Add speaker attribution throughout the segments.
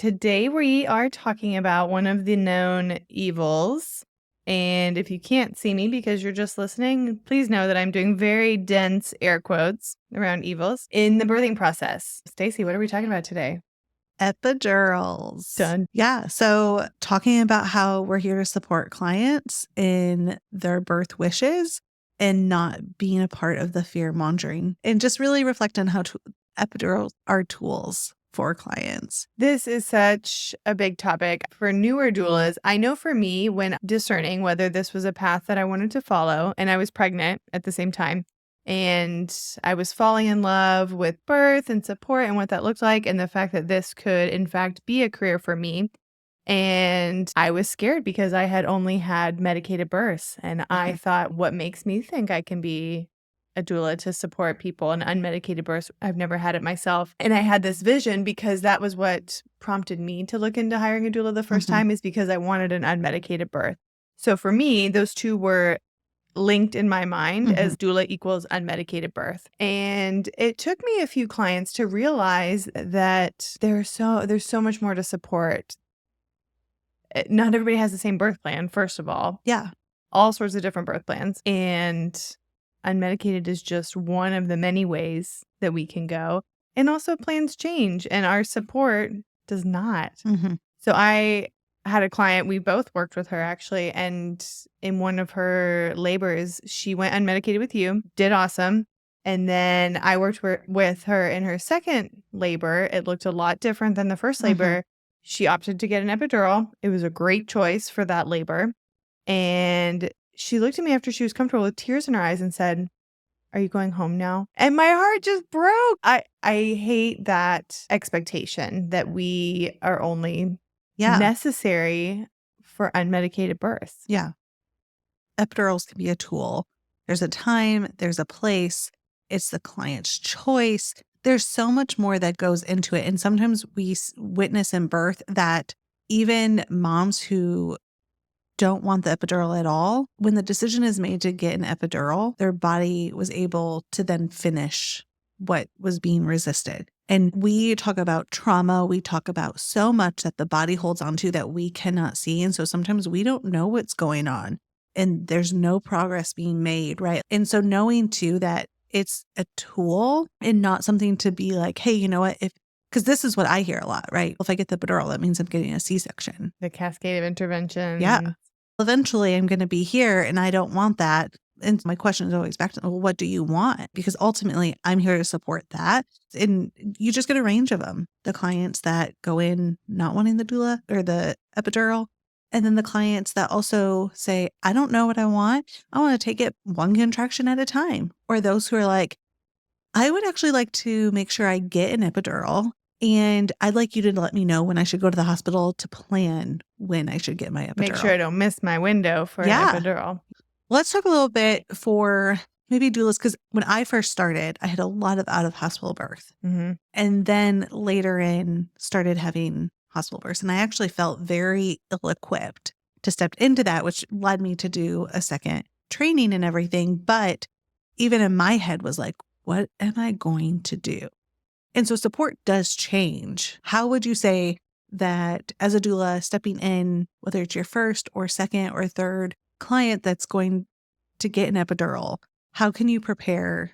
Speaker 1: today we are talking about one of the known evils. And if you can't see me because you're just listening, please know that I'm doing very dense air quotes around evils in the birthing process. Stacey, what are we talking about today?
Speaker 2: Epidurals.
Speaker 1: Done.
Speaker 2: Yeah. So talking about how we're here to support clients in their birth wishes and not being a part of the fear-mongering, and just really reflect on how epidurals are tools for clients.
Speaker 1: This is such a big topic for newer doulas. I know for me, when discerning whether this was a path that I wanted to follow, and I was pregnant at the same time, and I was falling in love with birth and support and what that looked like, and the fact that this could, in fact, be a career for me. And I was scared because I had only had medicated births. And I thought, what makes me think I can be a doula to support people in unmedicated births? I've never had it myself. And I had this vision because that was what prompted me to look into hiring a doula the first time, is because I wanted an unmedicated birth. So for me, those two were linked in my mind as doula equals unmedicated birth. And it took me a few clients to realize that there's so much more to support. Not everybody has the same birth plan, first of all.
Speaker 2: Yeah.
Speaker 1: All sorts of different birth plans. And unmedicated is just one of the many ways that we can go. And also plans change and our support does not. So I had a client, we both worked with her actually, and in one of her labors, she went unmedicated with you, did awesome. And then I worked with her in her second labor. It looked a lot different than the first labor. She opted to get an epidural. It was a great choice for that labor. And she looked at me after she was comfortable with tears in her eyes and said, "Are you going home now?" And my heart just broke. I hate that expectation that we are only necessary for unmedicated births.
Speaker 2: Yeah. Epidurals can be a tool. There's a time, there's a place, it's the client's choice. There's so much more that goes into it. And sometimes we witness in birth that even moms who don't want the epidural at all, when the decision is made to get an epidural, their body was able to then finish what was being resisted. And we talk about trauma. We talk about so much that the body holds onto that we cannot see. And so sometimes we don't know what's going on and there's no progress being made, right? And so knowing too that it's a tool and not something to be like, hey, you know what, because this is what I hear a lot, right? If I get the epidural, that means I'm getting a C-section.
Speaker 1: The cascade of intervention.
Speaker 2: Yeah. Eventually I'm going to be here and I don't want that. And my question is always back to, well, what do you want? Because ultimately I'm here to support that. And you just get a range of them. The clients that go in not wanting the doula or the epidural. And then the clients that also say, I don't know what I want. I want to take it one contraction at a time. Or those who are like, I would actually like to make sure I get an epidural. And I'd like you to let me know when I should go to the hospital to plan when I should get my epidural.
Speaker 1: Make sure I don't miss my window for an epidural.
Speaker 2: Let's talk a little bit for maybe doulas, because when I first started, I had a lot of out-of-hospital birth. And then later in started having hospital births. And I actually felt very ill-equipped to step into that, which led me to do a second training and everything. But even in my head was like, what am I going to do? And so support does change. How would you say that as a doula stepping in, whether it's your first or second or third client that's going to get an epidural, how can you prepare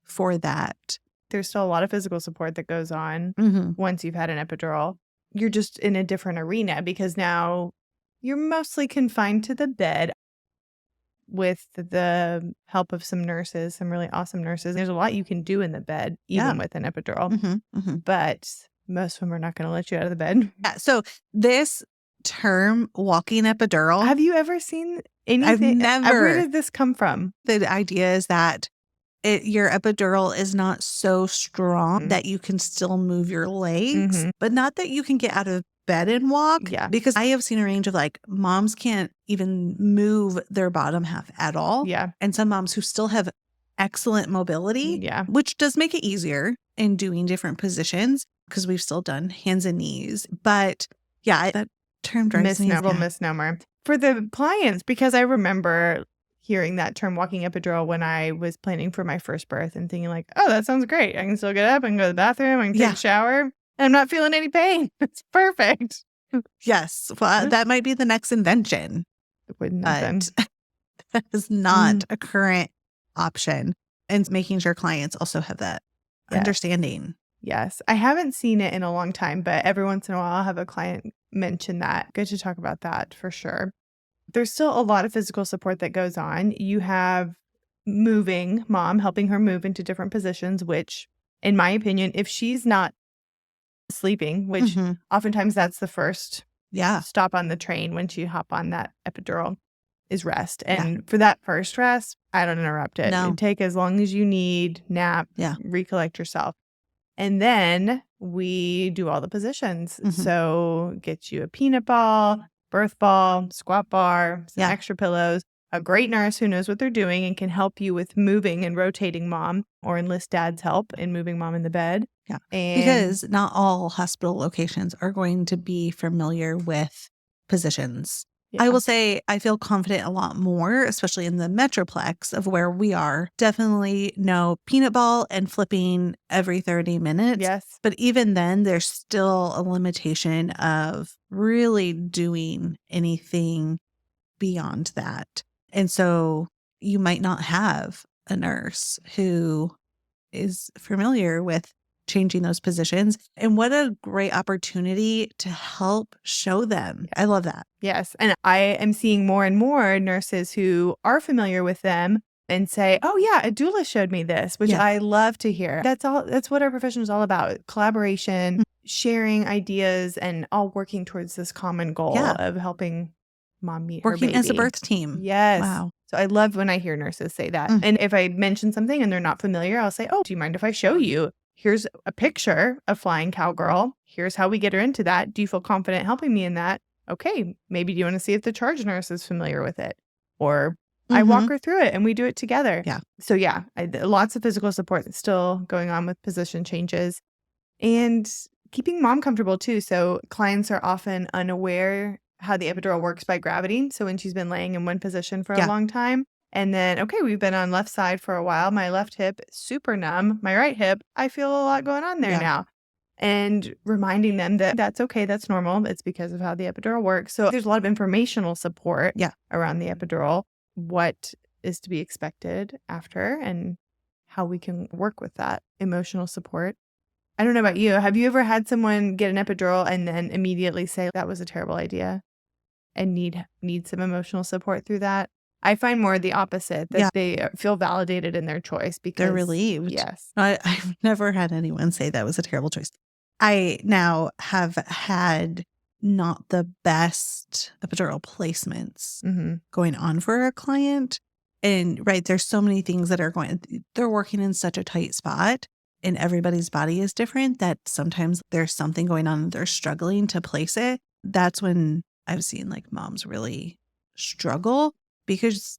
Speaker 2: for that?
Speaker 1: There's still a lot of physical support that goes on once you've had an epidural. You're just in a different arena because now you're mostly confined to the bed with the help of some nurses, some really awesome nurses. There's a lot you can do in the bed, even with an epidural. But most of them are not going to let you out of the bed.
Speaker 2: Yeah. So this term, walking epidural.
Speaker 1: Have you ever seen anything?
Speaker 2: I've never.
Speaker 1: Where did this come from?
Speaker 2: The idea is that your epidural is not so strong that you can still move your legs, but not that you can get out of bed and walk.
Speaker 1: Yeah.
Speaker 2: Because I have seen a range of like moms can't even move their bottom half at all.
Speaker 1: Yeah.
Speaker 2: And some moms who still have excellent mobility, which does make it easier in doing different positions because we've still done hands and knees. But yeah, that term drives me
Speaker 1: misnomer for the clients, because I remember hearing that term, walking epidural, when I was planning for my first birth and thinking like, oh, that sounds great. I can still get up and go to the bathroom and take a shower. I'm not feeling any pain. It's perfect.
Speaker 2: Yes. Well, that might be the next invention,
Speaker 1: Wouldn't have been.
Speaker 2: but that is not a current option. And making sure clients also have that understanding.
Speaker 1: Yes. I haven't seen it in a long time, but every once in a while I'll have a client mention that. Good to talk about that for sure. There's still a lot of physical support that goes on. You have moving mom, helping her move into different positions, which, in my opinion, if she's not sleeping, which oftentimes that's the first stop on the train when you hop on that epidural, is rest. And for that first rest, I don't interrupt it.
Speaker 2: No.
Speaker 1: Take as long as you need, nap, recollect yourself. And then we do all the positions. So get you a peanut ball, birth ball, squat bar, some extra pillows, a great nurse who knows what they're doing and can help you with moving and rotating mom, or enlist dad's help in moving mom in the bed.
Speaker 2: Yeah. Because not all hospital locations are going to be familiar with positions. Yeah. I will say I feel confident a lot more, especially in the Metroplex of where we are. Definitely no peanut ball and flipping every 30 minutes.
Speaker 1: Yes.
Speaker 2: But even then, there's still a limitation of really doing anything beyond that. And so you might not have a nurse who is familiar with changing those positions. And what a great opportunity to help show them. I love that.
Speaker 1: Yes. And I am seeing more and more nurses who are familiar with them and say, oh yeah, a doula showed me this, which I love to hear. That's what our profession is all about. Collaboration, sharing ideas, and all working towards this common goal of helping mom meet her baby.
Speaker 2: Working as a birth team.
Speaker 1: Yes.
Speaker 2: Wow.
Speaker 1: So I love when I hear nurses say that. And if I mention something and they're not familiar, I'll say, oh, do you mind if I show you? Here's a picture of flying cowgirl. Here's how we get her into that. Do you feel confident helping me in that? Okay, maybe do you want to see if the charge nurse is familiar with it? Or I walk her through it and we do it together.
Speaker 2: Yeah.
Speaker 1: So yeah, lots of physical support still going on with position changes. And keeping mom comfortable too. So clients are often unaware how the epidural works by gravity. So when she's been laying in one position for a long time, and then, okay, we've been on left side for a while. My left hip is super numb. My right hip, I feel a lot going on there now. And reminding them that that's okay. That's normal. It's because of how the epidural works. So there's a lot of informational support around the epidural, what is to be expected after, and how we can work with that emotional support. I don't know about you. Have you ever had someone get an epidural and then immediately say that was a terrible idea and need some emotional support through that? I find more the opposite, that they feel validated in their choice because
Speaker 2: they're relieved.
Speaker 1: Yes.
Speaker 2: I've never had anyone say that was a terrible choice. I now have had not the best epidural placements going on for a client. And there's so many things that are they're working in such a tight spot and everybody's body is different that sometimes there's something going on and they're struggling to place it. That's when I've seen moms really struggle. Because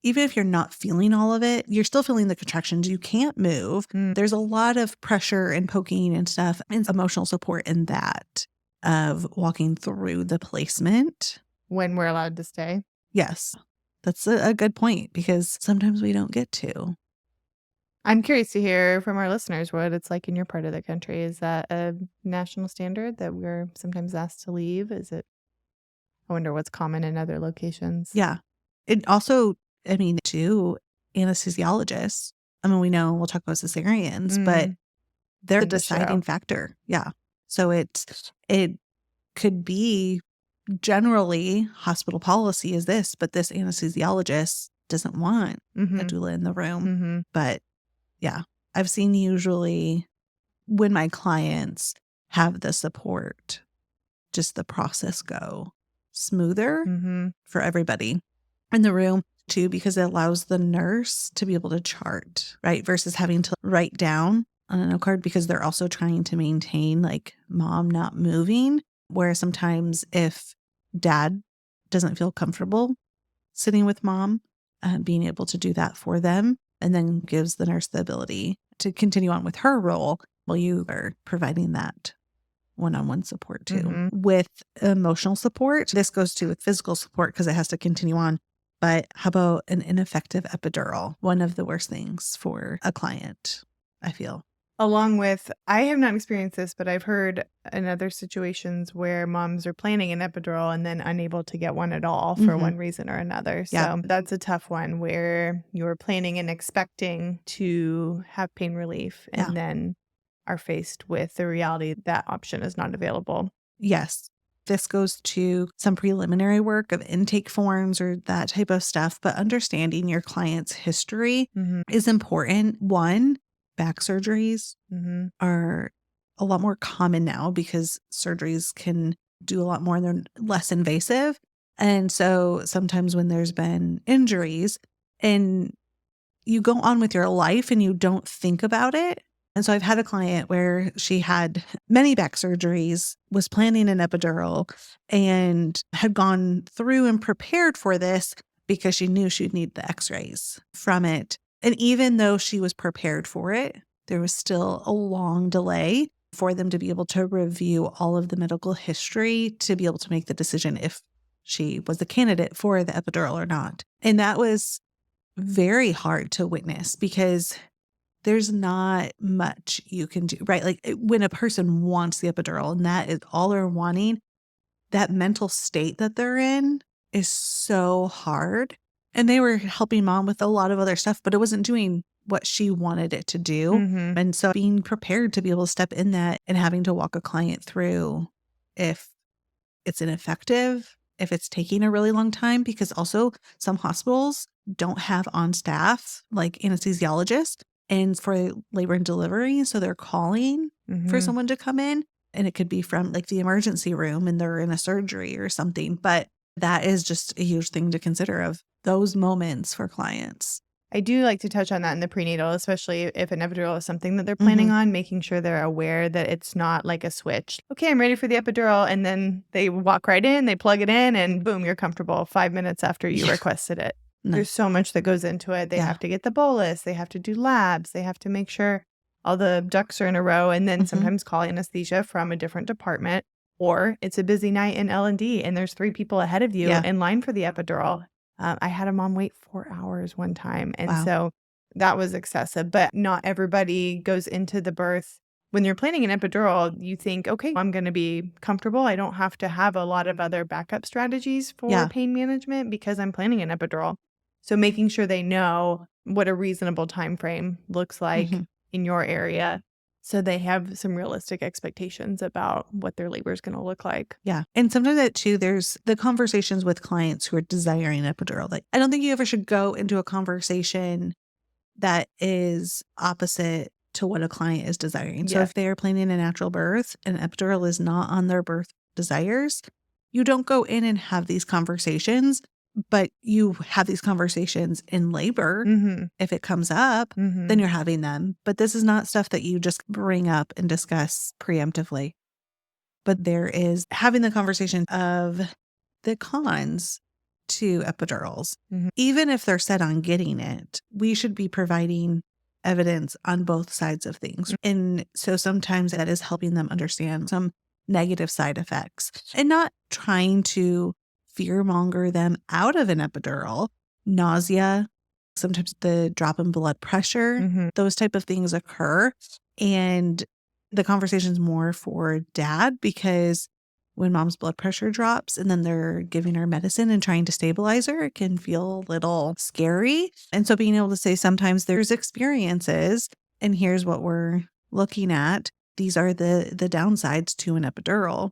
Speaker 2: even if you're not feeling all of it, you're still feeling the contractions. You can't move. There's a lot of pressure and poking and stuff and emotional support in that of walking through the placement.
Speaker 1: When we're allowed to stay.
Speaker 2: Yes, that's a good point because sometimes we don't get to.
Speaker 1: I'm curious to hear from our listeners what it's like in your part of the country. Is that a national standard that we're sometimes asked to leave? I wonder what's common in other locations.
Speaker 2: Yeah. It also, too, anesthesiologists. We know we'll talk about cesareans, but they're the deciding factor. Yeah. So it could be generally hospital policy is this, but this anesthesiologist doesn't want a doula in the room. But yeah, I've seen usually when my clients have the support, just the process go smoother for everybody in the room too, because it allows the nurse to be able to chart, versus having to write down on a note card because they're also trying to maintain mom not moving. Whereas sometimes if dad doesn't feel comfortable sitting with mom, being able to do that for them and then gives the nurse the ability to continue on with her role while you are providing that one-on-one support too. With emotional support, this goes to with physical support because it has to continue on. But how about an ineffective epidural? One of the worst things for a client, I feel.
Speaker 1: Along with, I have not experienced this, but I've heard in other situations where moms are planning an epidural and then unable to get one at all for one reason or another.
Speaker 2: Yeah.
Speaker 1: So that's a tough one where you're planning and expecting to have pain relief and then are faced with the reality that option is not available.
Speaker 2: Yes. This goes to some preliminary work of intake forms or that type of stuff, but understanding your client's history is important. One, back surgeries are a lot more common now because surgeries can do a lot more and they're less invasive. And so sometimes when there's been injuries and you go on with your life and you don't think about it. And so I've had a client where she had many back surgeries, was planning an epidural, and had gone through and prepared for this because she knew she'd need the x-rays from it. And even though she was prepared for it, there was still a long delay for them to be able to review all of the medical history to be able to make the decision if she was a candidate for the epidural or not. And that was very hard to witness because there's not much you can do, right? Like when a person wants the epidural and that is all they're wanting, that mental state that they're in is so hard. And they were helping mom with a lot of other stuff, but it wasn't doing what she wanted it to do. And so being prepared to be able to step in that and having to walk a client through if it's ineffective, if it's taking a really long time, because also some hospitals don't have on staff like anesthesiologists and for labor and delivery. So they're calling for someone to come in, and it could be from like the emergency room and they're in a surgery or something. But that is just a huge thing to consider of those moments for clients.
Speaker 1: I do like to touch on that in the prenatal, especially if an epidural is something that they're planning on, making sure they're aware that it's not like a switch. Okay, I'm ready for the epidural. And then they walk right in, they plug it in, and boom, you're comfortable 5 minutes after you requested it.
Speaker 2: No.
Speaker 1: There's so much that goes into it. They have to get the bolus. They have to do labs. They have to make sure all the ducks are in a row, and then sometimes call anesthesia from a different department. Or it's a busy night in L&D and there's 3 people ahead of you in line for the epidural. I had a mom wait 4 hours one time. And so that was excessive. But not everybody goes into the birth. When you're planning an epidural, you think, okay, I'm going to be comfortable. I don't have to have a lot of other backup strategies for pain management because I'm planning an epidural. So making sure they know what a reasonable time frame looks like in your area, so they have some realistic expectations about what their labor is going to look like.
Speaker 2: Yeah. And sometimes that too, there's the conversations with clients who are desiring epidural. Like, I don't think you ever should go into a conversation that is opposite to what a client is desiring. So if they're planning a natural birth and epidural is not on their birth desires, you don't go in and have these conversations, but you have these conversations in labor. If it comes up, then you're having them. But this is not stuff that you just bring up and discuss preemptively. But there is having the conversation of the cons to epidurals. Even if they're set on getting it, we should be providing evidence on both sides of things. And so sometimes that is helping them understand some negative side effects and not trying to fear-monger them out of an epidural. Nausea, sometimes the drop in blood pressure, those type of things occur. And the conversation's more for dad because when mom's blood pressure drops and then they're giving her medicine and trying to stabilize her, it can feel a little scary. And so being able to say sometimes there's experiences and here's what we're looking at. These are the downsides to an epidural.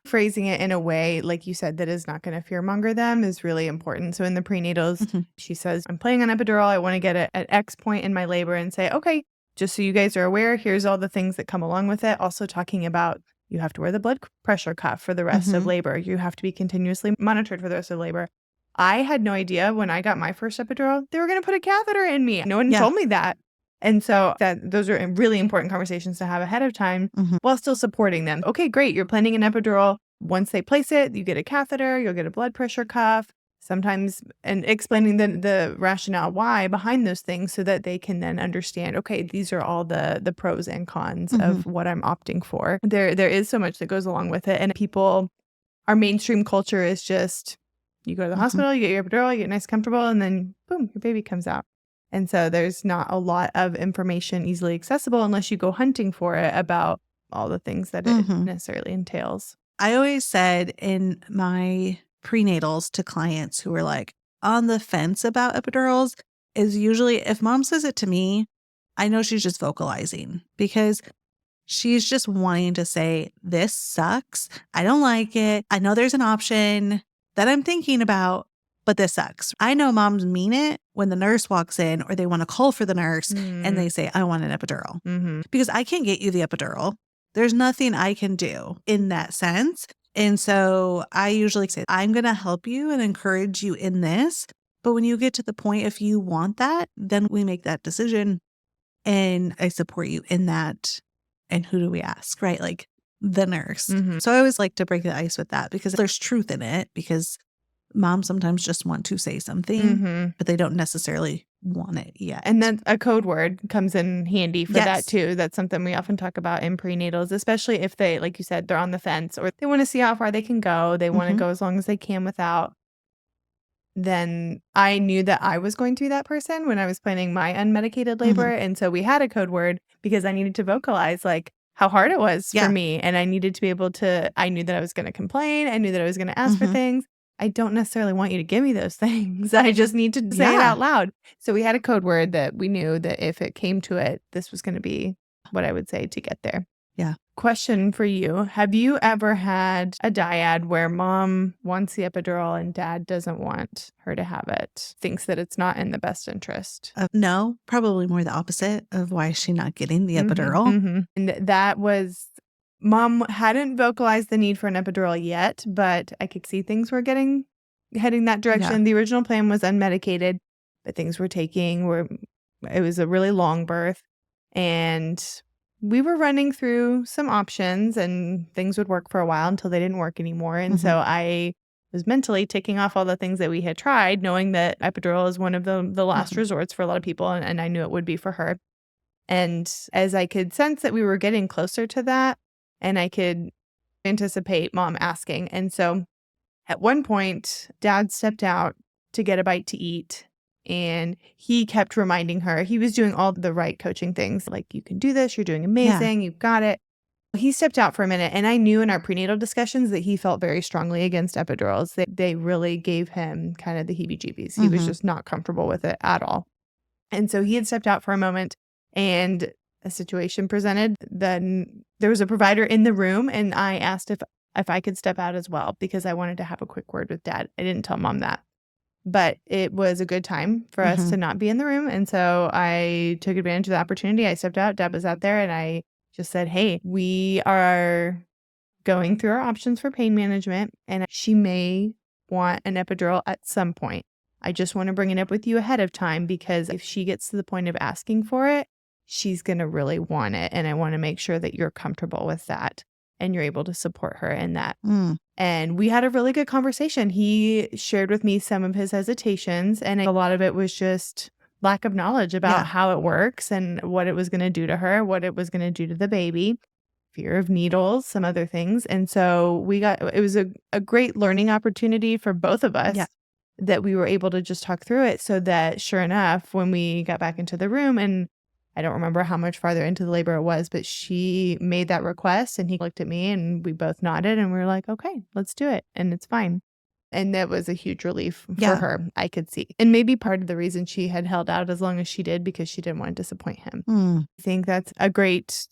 Speaker 1: Phrasing it in a way, like you said, that is not going to fear-monger them is really important. So in the prenatals, she says, I'm planning on epidural. I want to get it at X point in my labor and say, okay, just so you guys are aware, here's all the things that come along with it. Also talking about you have to wear the blood pressure cuff for the rest of labor. You have to be continuously monitored for the rest of labor. I had no idea when I got my first epidural, they were going to put a catheter in me. No one told me that. And so those are really important conversations to have ahead of time while still supporting them. Okay, great. You're planning an epidural. Once they place it, you get a catheter, you'll get a blood pressure cuff, sometimes, and explaining the rationale why behind those things so that they can then understand, okay, these are all the pros and cons of what I'm opting for. There is so much that goes along with it. And our mainstream culture is just, you go to the hospital, you get your epidural, you get nice, comfortable, and then boom, your baby comes out. And so there's not a lot of information easily accessible unless you go hunting for it about all the things that it necessarily entails.
Speaker 2: I always said in my prenatals to clients who were like on the fence about epidurals is usually if mom says it to me, I know she's just vocalizing because she's just wanting to say, this sucks. I don't like it. I know there's an option that I'm thinking about, but this sucks. I know moms mean it when the nurse walks in or they want to call for the nurse and they say, I want an epidural because I can't get you the epidural. There's nothing I can do in that sense. And so I usually say, I'm going to help you and encourage you in this. But when you get to the point, if you want that, then we make that decision and I support you in that. And who do we ask, right? Like the nurse. So I always like to break the ice with that because there's truth in it because moms sometimes just want to say something, but they don't necessarily want it yet.
Speaker 1: And then a code word comes in handy for that too. That's something we often talk about in prenatals, especially if they, like you said, they're on the fence or they want to see how far they can go. They want to go as long as they can without. Then I knew that I was going to be that person when I was planning my unmedicated labor. And so we had a code word because I needed to vocalize like how hard it was for me. And I needed to be able to, I knew that I was going to complain. I knew that I was going to ask for things. I don't necessarily want you to give me those things. I just need to say it out loud. So we had a code word that we knew that if it came to it, this was going to be what I would say to get there.
Speaker 2: Yeah.
Speaker 1: Question for you. Have you ever had a dyad where mom wants the epidural and dad doesn't want her to have it, thinks that it's not in the best interest?
Speaker 2: No, probably more the opposite of why is she not getting the epidural.
Speaker 1: And that was, mom hadn't vocalized the need for an epidural yet, but I could see things were heading that direction. The original plan was unmedicated, but things were it was a really long birth. And we were running through some options and things would work for a while until they didn't work anymore. And so I was mentally ticking off all the things that we had tried, knowing that epidural is one of the last resorts for a lot of people. And I knew it would be for her. And as I could sense that we were getting closer to that and I could anticipate mom asking. And so at one point, dad stepped out to get a bite to eat. And he kept reminding her, he was doing all the right coaching things. Like, you can do this. You're doing amazing. You've got it. He stepped out for a minute. And I knew in our prenatal discussions that he felt very strongly against epidurals. They really gave him kind of the heebie-jeebies. He was just not comfortable with it at all. And so he had stepped out for a moment and a situation presented. Then there was a provider in the room. And I asked if I could step out as well because I wanted to have a quick word with dad. I didn't tell mom that. But it was a good time for us to not be in the room. And so I took advantage of the opportunity. I stepped out. Deb was out there. And I just said, hey, we are going through our options for pain management. And she may want an epidural at some point. I just want to bring it up with you ahead of time because if she gets to the point of asking for it, she's going to really want it. And I want to make sure that you're comfortable with that and you're able to support her in that. And we had a really good conversation. He shared with me some of his hesitations, and a lot of it was just lack of knowledge about how it works and what it was going to do to her, what it was going to do to the baby, fear of needles, some other things. And so it was a great learning opportunity for both of us that we were able to just talk through it so that sure enough, when we got back into the room, and I don't remember how much farther into the labor it was, but she made that request and he looked at me and we both nodded and we were like, okay, let's do it. And it's fine. And that was a huge relief for her, I could see. And maybe part of the reason she had held out as long as she did because she didn't want to disappoint him. I think that's a great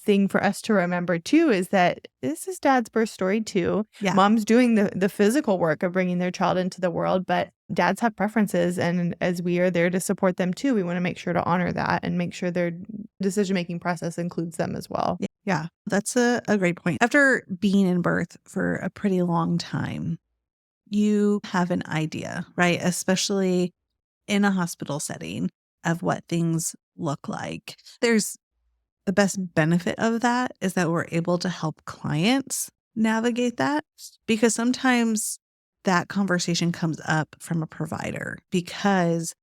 Speaker 1: thing for us to remember too, is that this is dad's birth story too. Mom's doing the physical work of bringing their child into the world, but dads have preferences. And as we are there to support them too, we want to make sure to honor that and make sure their decision-making process includes them as well.
Speaker 2: Yeah, that's a great point. After being in birth for a pretty long time, you have an idea, right? Especially in a hospital setting of what things look like. There's the best benefit of that is that we're able to help clients navigate that because sometimes that conversation comes up from a provider because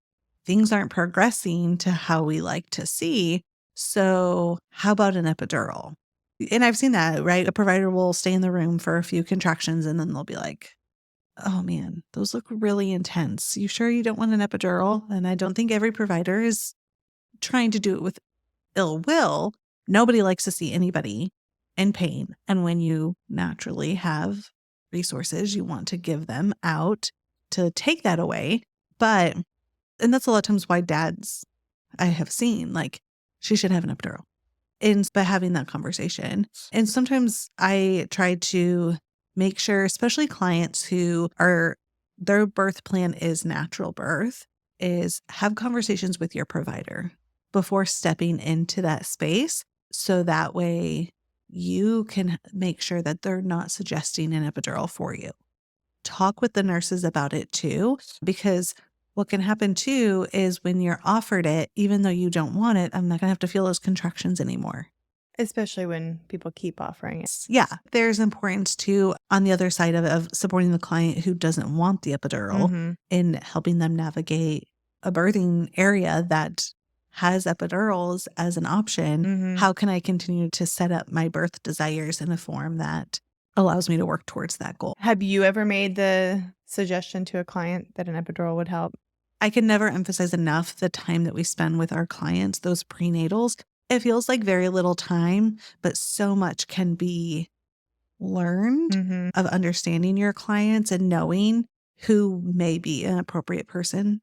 Speaker 2: things aren't progressing to how we like to see. So how about an epidural? And I've seen that, right? A provider will stay in the room for a few contractions and then they'll be like, oh man, those look really intense. You sure you don't want an epidural? And I don't think every provider is trying to do it with ill will. Nobody likes to see anybody in pain. And when you naturally have resources, you want to give them out to take that away. But, and that's a lot of times why dads I have seen, like, she should have an epidural. And by having that conversation. And sometimes I try to make sure, especially clients who are, their birth plan is natural birth, is have conversations with your provider before stepping into that space. So that way you can make sure that they're not suggesting an epidural for you. Talk with the nurses about it too, because what can happen too is when you're offered it, even though you don't want it, I'm not going to have to feel those contractions anymore.
Speaker 1: Especially when people keep offering it.
Speaker 2: Yeah, there's importance too on the other side of supporting the client who doesn't want the epidural in helping them navigate a birthing area that has epidurals as an option. How can I continue to set up my birth desires in a form that allows me to work towards that goal?
Speaker 1: Have you ever made the suggestion to a client that an epidural would help?
Speaker 2: I can never emphasize enough the time that we spend with our clients, those prenatals. It feels like very little time, but so much can be learned of understanding your clients and knowing who may be an appropriate person